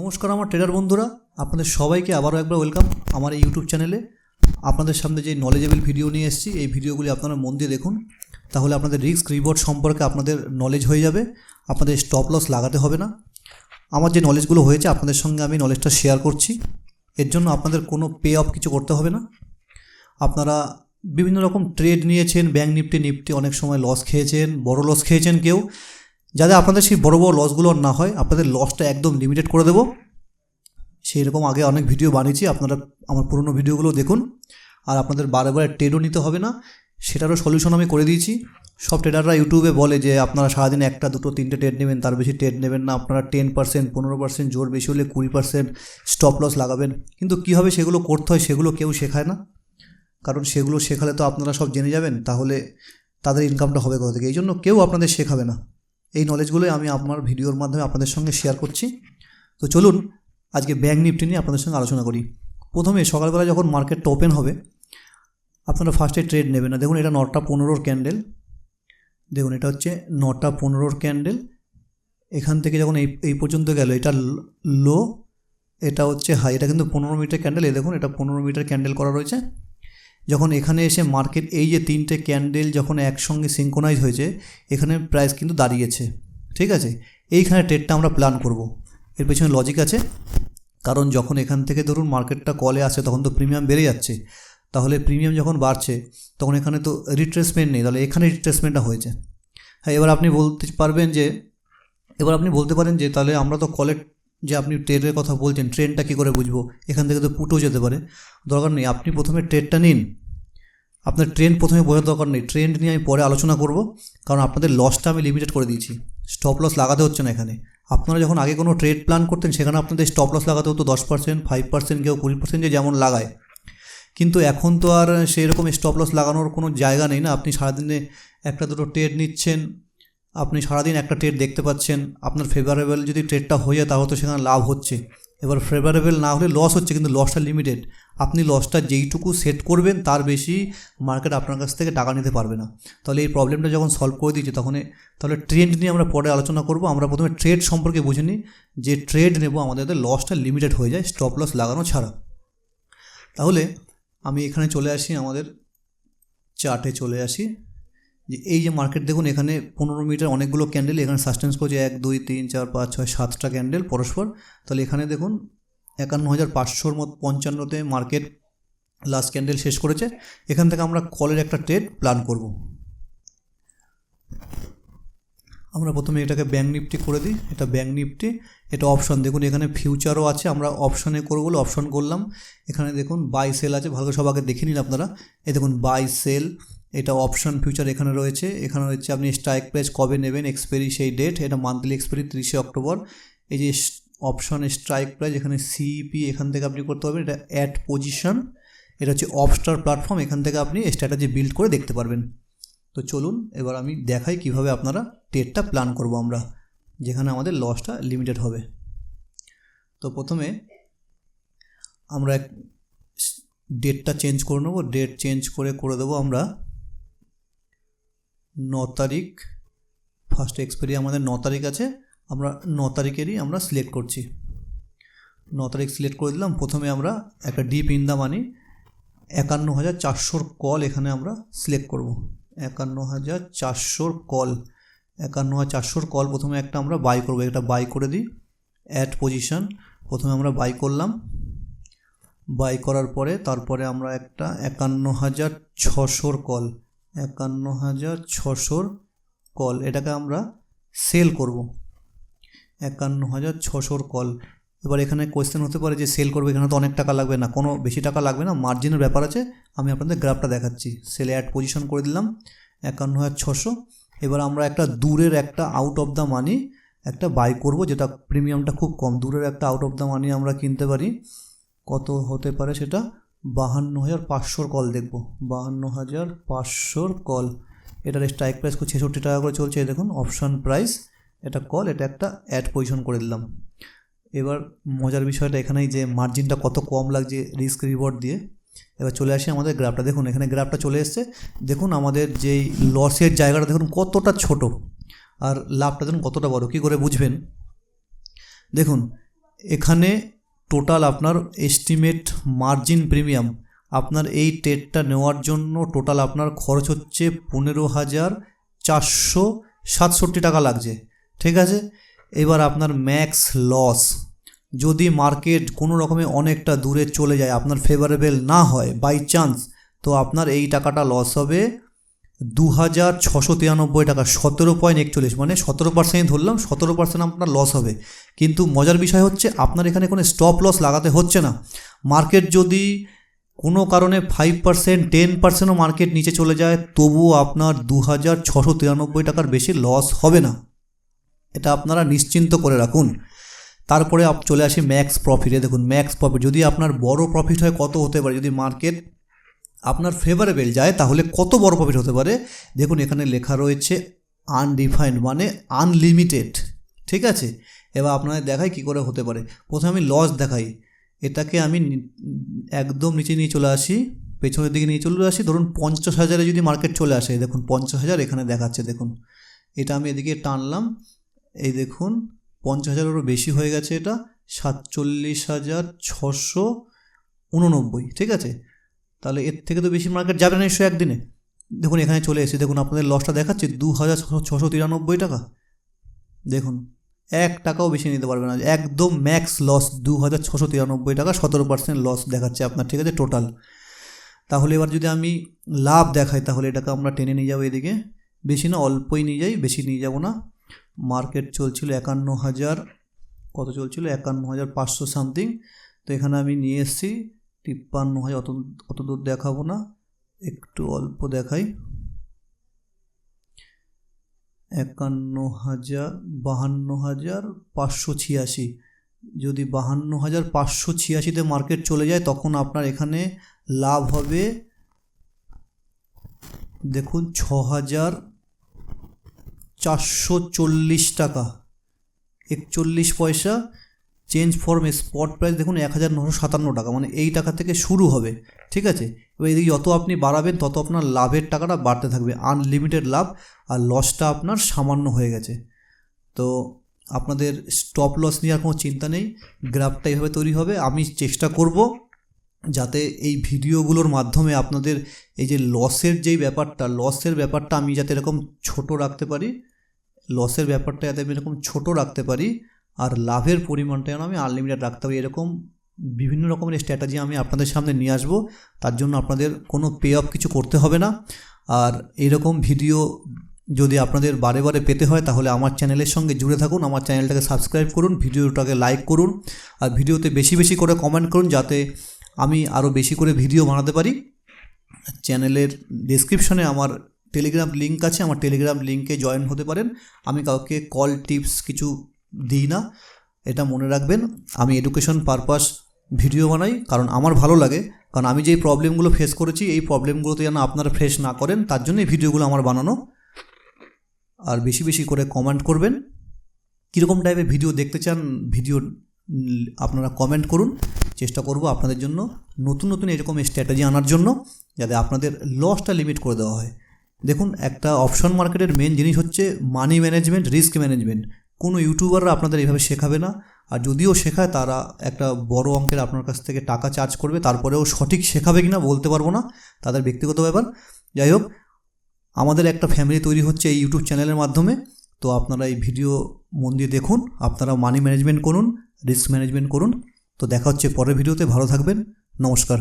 নমস্কার আমার ট্রেডার বন্ধুরা, আপনাদের সবাইকে আবারও একবার ওয়েলকাম আমার এই ইউটিউব চ্যানেলে। আপনাদের সামনে যে নলেজেবল ভিডিও নিয়ে এসেছি, এই ভিডিওগুলি আপনারা মন দিয়ে দেখুন, তাহলে আপনাদের রিস্ক রিওয়ার্ড সম্পর্কে আপনাদের নলেজ হয়ে যাবে, আপনাদের স্টপ লস লাগাতে হবে না। আমার যে নলেজগুলো হয়েছে আপনাদের সঙ্গে আমি নলেজটা শেয়ার করছি, এর জন্য আপনাদের কোনো পে অফ কিছু করতে হবে না। আপনারা বিভিন্ন রকম ট্রেড নিয়েছেন, ব্যাঙ্ক নিফটি অনেক সময় লস খেয়েছেন, বড় লস খেয়েছেন কেউ, যাতে আপনাদের সেই বড় বড় লসগুলো না হয়, আপনাদের লসটা একদম লিমিটেড করে দেবো। সেই রকম আগে অনেক ভিডিও বানিয়েছি, আপনারা আমার পুরনো ভিডিওগুলো দেখুন। আর আপনাদের বারে বারে ট্রেডও নিতে হবে না, সেটারও সলিউশন আমি করে দিয়েছি। সব ট্রেডাররা ইউটিউবে বলে যে আপনারা সারাদিন একটা দুটো তিনটে ট্রেড নেবেন, তার বেশি ট্রেড নেবেন না, আপনারা 10% 15% জোর বেশি হলে 20% স্টপ লস লাগাবেন। কিন্তু কীভাবে সেগুলো করতে হয় সেগুলো কেউ শেখায় না, কারণ সেগুলো শেখালে তো আপনারা সব জেনে যাবেন, তাহলে তাদের ইনকামটা হবে কোথা থেকে? এই জন্য কেউ আপনাদের শেখাবে না। এই নলেজগুলোই আমি আমার ভিডিওর মাধ্যমে আপনাদের সঙ্গে শেয়ার করছি। তো চলুন আজকে ব্যাঙ্ক নিফটি নিয়ে আপনাদের সঙ্গে আলোচনা করি। প্রথমে সকালবেলা যখন মার্কেটটা ওপেন হবে, আপনারা ফার্স্টে ট্রেড নেবেন না। দেখুন এটা 9টা 15 ক্যান্ডেল, দেখুন এটা হচ্ছে 9টা 15 ক্যান্ডেল। এখান থেকে যখন এই পর্যন্ত গেল, এটা লো, এটা হচ্ছে হাই, এটা কিন্তু 15 মিনিটের ক্যান্ডেল। এই দেখুন এটা 15 মিনিটের ক্যান্ডেল করা রয়েছে। যখন এখানে এসে মার্কেট এই যে তিনটে ক্যান্ডেল যখন একসঙ্গে সিঙ্কোনাইজ হয়েছে, এখানে প্রাইস কিন্তু দাঁড়িয়েছে, ঠিক আছে? এইখানে ট্রেডটা আমরা প্ল্যান করব। এর পেছনে লজিক আছে, কারণ যখন এখান থেকে ধরুন মার্কেটটা কলে আসে তখন তো প্রিমিয়াম বেড়ে যাচ্ছে, তাহলে প্রিমিয়াম যখন বাড়ছে তখন এখানে তো রিট্রেসমেন্ট নেই, তাহলে এখানে রিট্রেসমেন্টটা হয়েছে। হ্যাঁ, এবার আপনি বলতে পারেন যে তাহলে আমরা তো কলের যে আপনি ট্রেডের কথা বলছেন, ট্রেনটা কী করে বুঝবো? এখান থেকে তো পুটও যেতে পারে। দরকার নেই, আপনি প্রথমে ট্রেডটা নিন। আপনার ট্রেন্ড প্রথমে বোঝার দরকার নেই, ট্রেন্ড নিয়ে আমি পরে আলোচনা করব, কারণ আপনাদের লসটা আমি লিমিটেড করে দিয়েছি, স্টপ লস লাগাতে হচ্ছে না এখানে। আপনারা যখন আগে কোনো ট্রেড প্ল্যান করতেন সেখানে আপনাদের স্টপ লস লাগাতে হতো 10%, 5%, কেউ 20%, যে যেমন লাগায়। কিন্তু এখন তো আর সেই রকম স্টপ লস লাগানোর কোনো জায়গা নেই না। আপনি সারাদিনে একটা দুটো ট্রেড নিচ্ছেন, আপনি সারাদিন একটা ট্রেড দেখতে পাচ্ছেন, আপনার ফেভারেবল যদি ট্রেডটা হয়ে যায় তাহলে তো সেখানে লাভ হচ্ছে। এবার ফেভারেবল না হলে লস হচ্ছে, কিন্তু লসটা লিমিটেড। আপনি লসটা যেইটুকু সেট করবেন তার বেশি মার্কেট আপনার কাছ থেকে টাকা নিতে পারবে না। তাহলে এই প্রবলেমটা যখন সলভ করে দিয়েছে তাহলে ট্রেড নিয়ে আমরা পরে আলোচনা করব। আমরা প্রথমে ট্রেড সম্পর্কে বুঝে নিই, যে ট্রেড নেব আমাদের লসটা লিমিটেড হয়ে যায় স্টপ লস লাগানো ছাড়া। তাহলে আমি এখানে চলে আসি, আমাদের চার্টে চলে আসি। যে এই যে মার্কেট দেখুন, এখানে 15 মিনিটের অনেকগুলো ক্যান্ডেল এখানে সাস্টেন্স করছে, 1 2 3 4 5 6 7টা ক্যান্ডেল পরস্পর। তাহলে এখানে দেখুন 51,500 মতো 55তে মার্কেট লাস্ট ক্যান্ডেল শেষ করেছে। এখান থেকে আমরা কলের একটা ট্রেড প্ল্যান করব। আমরা প্রথমে এটাকে ব্যাঙ্ক নিফটি করে দিই, এটা ব্যাঙ্ক নিফটি, এটা অপশন। দেখুন এখানে ফিউচারও আছে, আমরা অপশনে করব বলে অপশন করলাম। এখানে দেখুন বাই সেল আছে, ভালো সব আগে দেখে নিন আপনারা। এই দেখুন বাই সেল, এটা অপশন ফিউচার এখানে রয়েছে। এখানে হচ্ছে আপনি স্ট্রাইক প্রাইস কবে নেবেন, এক্সপায়ারি সেই ডেট, এটা মান্থলি এক্সপায়ারি 30শে অক্টোবর। এই যে অপশন স্ট্রাইক প্রাইস, এখানে সিপি এখান থেকে আপনি করতে পারবেন। এটা অ্যাড পজিশন, এটা হচ্ছে অপস্টার প্ল্যাটফর্ম, এখান থেকে আপনি স্ট্র্যাটেজি বিল্ড করে দেখতে পারবেন। তো চলুন এবার আমি দেখাই কিভাবে আপনারা ট্রেডটা প্ল্যান করব আমরা, যেখানে আমাদের লসটা লিমিটেড হবে। তো প্রথমে আমরা ডেটটা চেঞ্জ করে নেব, ডেট চেঞ্জ করে দেবো আমরা 9 তারিখ। ফার্স্ট এক্সপায়ারি আমাদের 9 তারিখ আছে, আমরা 9 তারিখেরই আমরা সিলেক্ট করছি। 9 তারিখ সিলেক্ট করে দিলাম। প্রথমে আমরা একটা deep in the money 51,400 call এখানে আমরা সিলেক্ট করব। 51,400 কল, 51,400 কল প্রথমে একটা আমরা বাই করব। এটা বাই করে দিই, অ্যাড পজিশন। প্রথমে আমরা বাই করলাম, বাই করার পরে তারপরে আমরা একটা 51,600 কল, 51,600 কল, এটাকে আমরা সেল করব। 51,600 কল। এবার এখানে কোয়েশ্চেন হতে পারে যে সেল করবে, এখানে তো অনেক টাকা লাগবে না, কোনো বেশি টাকা লাগবে না, মার্জিনের ব্যাপার আছে। আমি আপনাদের গ্রাফটা দেখাচ্ছি। সেলে অ্যাড পজিশন করে দিলাম 51,600। এবার আমরা একটা দূরের একটা আউট অফ দ্য মানি একটা বাই করব, যেটা প্রিমিয়ামটা খুব কম। দূরের একটা আউট অফ দ্য মানি আমরা কিনতে পারি, কত হতে পারে সেটা, 52,500 কল দেখব, 52,500 কল। এটার স্ট্রাইক প্রাইস 66 টাকা করে চলছে। দেখুন অপশান প্রাইস, এটা কল, এটা একটা অ্যাড পজিশন করে দিলাম। এবার মজার বিষয়টা এখানেই যে মার্জিনটা কত কম লাগছে রিস্ক রিওয়ার্ড দিয়ে। এবার চলে আসি আমাদের গ্রাফটা, দেখুন এখানে গ্রাফটা চলে এসছে। দেখুন আমাদের যেই লসের জায়গাটা দেখুন কতটা ছোট, আর লাভটা দেখুন কতটা বড়। কী করে বুঝবেন? দেখুন এখানে টোটাল আপনার এস্টিমেট মার্জিন প্রিমিয়াম, আপনার এই ট্রেডটা নেওয়ার জন্য টোটাল আপনার খরচ হচ্ছে 15,467 টাকা লাগছে, ঠিক আছে। এবার আপনার ম্যাক্স লস, যদি মার্কেট কোনো রকমে অনেকটা দূরে চলে যায়, আপনার ফেভারেবল না হয় বাই চান্স, তো আপনার এই টাকাটা লস হবে 2,693 টাকা, 17.41, মানে 17% ধরলাম, 17% আপনার লস হবে। কিন্তু মজার বিষয় হচ্ছে আপনার এখানে কোনো স্টপ লস লাগাতে হচ্ছে না। মার্কেট যদি কোনো কারণে 5%, 10%ও মার্কেট নিচে চলে যায়, তবুও আপনার 2,693 টাকার বেশি লস হবে না, এটা আপনারা নিশ্চিন্ত করে রাখুন। তারপরে চলে আসি ম্যাক্স প্রফিটে। দেখুন ম্যাক্স প্রফিট, যদি আপনার বড় প্রফিট হয় কত হতে পারে, যদি মার্কেট আপনার ফেভারেবল যায় তাহলে কত বড় প্রফিট হতে পারে। দেখুন এখানে লেখা রয়েছে আনডিফাইন্ড, মানে আনলিমিটেড, ঠিক আছে। এবার আপনাদের দেখাই কী করে হতে পারে। প্রথমে আমি লস দেখাই, এটাকে আমি একদম নিচে নিয়ে চলে আসি, পেছনের দিকে নিয়ে চলে আসি। ধরুন 50,000-এ যদি মার্কেট চলে আসে, দেখুন 50,000 এখানে দেখাচ্ছে, দেখুন এটা আমি এদিকে টানলাম, এই দেখুন 50,000-এরও বেশি হয়ে গেছে, এটা 47,689, ঠিক আছে। তাহলে এর থেকে তো বেশি মার্কেট যাবে না নিশ্চয়ই একদিনে। দেখুন এখানে চলে এসেছি, দেখুন আপনাদের লসটা দেখাচ্ছে 2,693 টাকা। দেখুন 1 টাকাও বেশি নিতে পারবে না, একদম ম্যাক্স লস 2,693 টাকা, 17% লস দেখাচ্ছে আপনার, ঠিক আছে টোটাল। তাহলে এবার যদি আমি লাভ দেখাই, তাহলে এটাকে আমরা টেনে নিয়ে যাবো এদিকে, বেশি না অল্পই নিয়ে যাই, বেশি নিয়ে যাব না। মার্কেট চলছিল 51,000, কত চলছিল 51,500 সামথিং, তো এখানে আমি নিয়ে এসেছি 53,000, অত দূর দেখাবো না, একটু অল্প দেখাই, 52,586। যদি 52,586-তে মার্কেট চলে যায় তখন আপনার এখানে লাভ হবে, দেখুন 6,440 টাকা 41 পয়সা। চেঞ্জ ফর্ম স্পট প্রাইস দেখুন 1,957 টাকা, মানে এই টাকা থেকে শুরু হবে, ঠিক আছে। এবার এদিকে যত আপনি বাড়াবেন তত আপনার লাভের টাকাটা বাড়তে থাকবে, আনলিমিটেড লাভ, আর লসটা আপনার সামান্য হয়ে গেছে। তো আপনাদের স্টপ লস নিয়ে আর কোনো চিন্তা নেই, গ্রাফটা এইভাবে তৈরি হবে। আমি চেষ্টা করব যাতে এই ভিডিওগুলোর মাধ্যমে আপনাদের এই যে লসের ব্যাপারটা আমি যাতে এরকম ছোট রাখতে পারি, আর লাভের পরিমাণটা যেন আমি আনলিমিটেড রাখতে পারি, এরকম বিভিন্ন রকমের স্ট্র্যাটেজি আমি আপনাদের সামনে নিয়ে আসবো। তার জন্য আপনাদের কোনো পে অফ কিছু করতে হবে না। আর এরকম ভিডিও যদি আপনাদের বারে বারে পেতে হয় তাহলে আমার চ্যানেলের সঙ্গে জুড়ে থাকুন, আমার চ্যানেলটাকে সাবস্ক্রাইব করুন, ভিডিওটাকে লাইক করুন, আর ভিডিওতে বেশি বেশি করে কমেন্ট করুন যাতে আমি আরও বেশি করে ভিডিও বানাতে পারি। চ্যানেলের ডেসক্রিপশনে আমার টেলিগ্রাম লিঙ্ক আছে, আমার টেলিগ্রাম লিঙ্কে জয়েন হতে পারেন। আমি কাউকে কল টিপস কিছু দিই না, এটা মনে রাখবেন। আমি এডুকেশন পারপাস ভিডিও বানাই, কারণ আমার ভালো লাগে, কারণ আমি যেই প্রবলেমগুলো ফেস করেছি এই প্রবলেমগুলোতে যেন আপনারা ফেস না করেন, তার জন্য এই ভিডিওগুলো আমার বানানো। আর বেশি বেশি করে কমেন্ট করবেন, কীরকম টাইপের ভিডিও দেখতে চান ভিডিও আপনারা কমেন্ট করুন। চেষ্টা করব আপনাদের জন্য নতুন নতুন এরকম স্ট্র্যাটেজি আনার জন্য, যাতে আপনাদের লসটা লিমিট করে দেওয়া হয়। দেখুন একটা অপশন মার্কেটের মেন জিনিস হচ্ছে মানি ম্যানেজমেন্ট, রিস্ক ম্যানেজমেন্ট। কোনো ইউটিউবাররা আপনাদের এইভাবে শেখাবে না, আর যদিও শেখায় তারা একটা বড় অঙ্কের আপনার কাছ থেকে টাকা চার্জ করবে, তারপরেও সঠিক শেখাবে কিনা বলতে পারবো না, তাদের ব্যক্তিগত ব্যাপার। যাই হোক, আমাদের একটা ফ্যামিলি তৈরি হচ্ছে এই ইউটিউব চ্যানেলের মাধ্যমে। তো আপনারা এই ভিডিও মন দিয়ে দেখুন, আপনারা মানি ম্যানেজমেন্ট করুন, রিস্ক ম্যানেজমেন্ট করুন। তো দেখা হচ্ছে পরের ভিডিওতে, ভালো থাকবেন, নমস্কার।